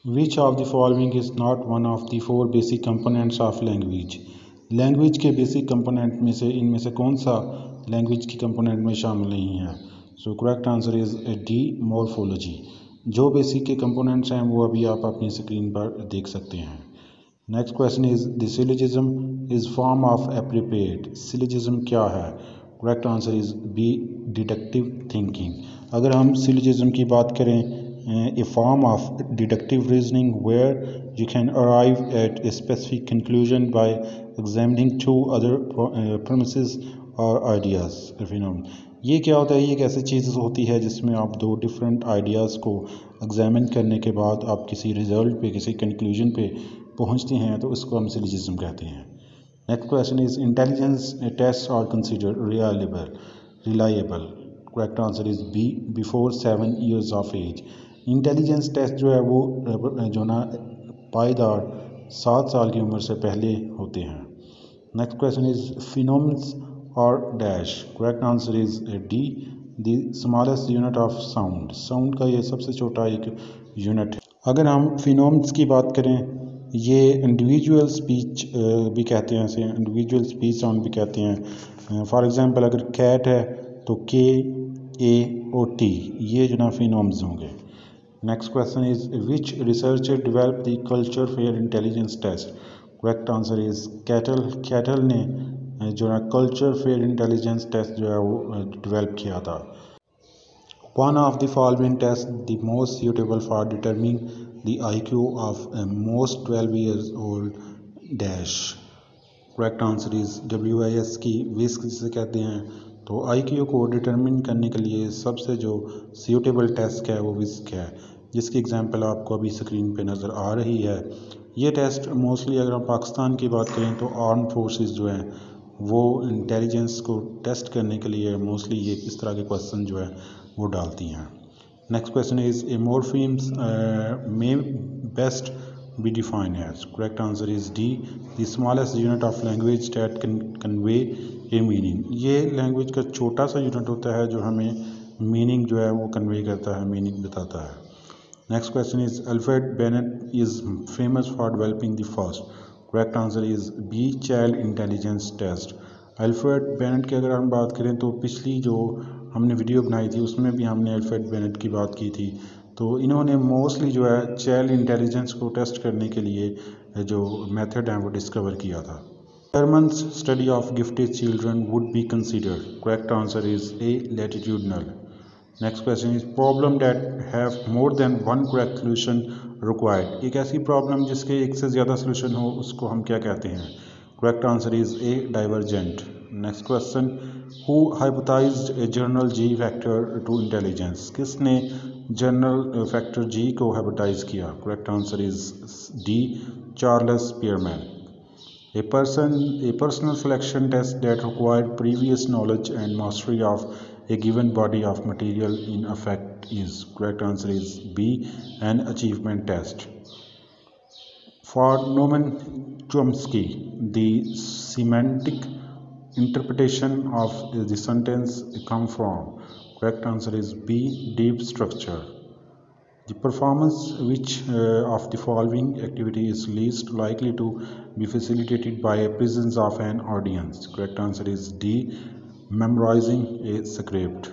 Which of the following is not one of the four basic components of language. Language के basic component में से इनमें से कौन सा लैंग्वेज की कंपोनेंट में शामिल नहीं है। So correct answer is D, morphology. जो बेसिक के कंपोनेंट्स हैं वो अभी आप अपनी स्क्रीन पर देख सकते हैं। Next question is the syllogism is form of appropriate. Syllogism क्या है। Correct answer is B, deductive thinking. अगर हम सिलोजिज्म की बात करें, a form of deductive reasoning where you can arrive at a specific conclusion by examining two other premises और ideas. ये क्या होता है, ये एक ऐसी चीज़ होती है जिसमें आप दो डिफरेंट आइडियाज़ को एग्जामिन करने के बाद आप किसी रिजल्ट पे, किसी कंक्लूजन पे पहुंचते हैं, तो इसको हम सिलोजिज्म कहते हैं। Next question is intelligence test are consider reliable. Correct answer is B, before 7 years of age. Intelligence test जो है वो जो ना पायदार 7 साल की उम्र से पहले होते हैं। नेक्स्ट क्वेश्चन इज फिनोमेनस और dash. Correct answer is D, the smallest unit of sound. Sound का ये सबसे छोटा एक यूनिट है। अगर हम फिनोमेनस की बात करें, ये इंडिविजुअल स्पीच भी कहते हैं, इसे इंडिविजुअल स्पीच साउंड भी कहते हैं। फॉर एग्जांपल अगर कैट है तो KAOT, ये जो ना फिनोम्स होंगे। Next question is which researcher develop the culture fair intelligence test. Correct answer is Cattell ने जो है कल्चर फेयर इंटेलिजेंस टेस्ट जो है वो डेवलप किया था। One of the following tests the most suitable for determining the IQ of a most 12 years old dash। Correct answer is WIS की विस्क जिसे कहते हैं। तो IQ को डिटरमिन करने के लिए सबसे जो सूटेबल टेस्ट है वो विस्क है, जिसकी एग्जांपल आपको अभी स्क्रीन पे नज़र आ रही है। ये टेस्ट मोस्टली अगर हम पाकिस्तान की बात करें तो आर्म फोर्सेस जो हैं वो इंटेलिजेंस को टेस्ट करने के लिए मोस्टली ये इस तरह के क्वेश्चन जो है वो डालती हैं। Next question is A morphemes may best be define as. Correct answer is D, the smallest unit of language that can convey a meaning. ये लैंग्वेज का छोटा सा यूनिट होता है जो हमें मीनिंग जो है वो कन्वे करता है, मीनिंग बताता है। Next question is Alfred Binet is famous for developing the first. Correct answer is B, child intelligence test. Alfred Binet की अगर हम बात करें तो पिछली जो हमने वीडियो बनाई थी उसमें भी हमने अल्फ्रेड बेनेट की बात की थी। तो इन्होंने मोस्टली जो है चाइल्ड इंटेलिजेंस को टेस्ट करने के लिए जो मेथड है वो डिस्कवर किया था। German's study of gifted children would be considered. Correct answer is A, latitudinal. Next question is problem that have more than one correct solution required। एक ऐसी प्रॉब्लम जिसके एक से ज़्यादा सोल्यूशन हो उसको हम क्या कहते हैं। Correct answer is A, divergent. Next question, who hypothesized a general G factor to intelligence. किसने जनरल फैक्टर जी को हाइपोथाइज किया। Correct answer is D, Charles Spearman. A personal selection test that required previous knowledge and mastery of a given body of material in effect is. Correct answer is B, an achievement test. For Noam Chomsky, the semantic interpretation of the sentence come from. Correct answer is B, deep structure. The performance which of the following activity is least likely to be facilitated by a presence of an audience. Correct answer is D, memorizing a script.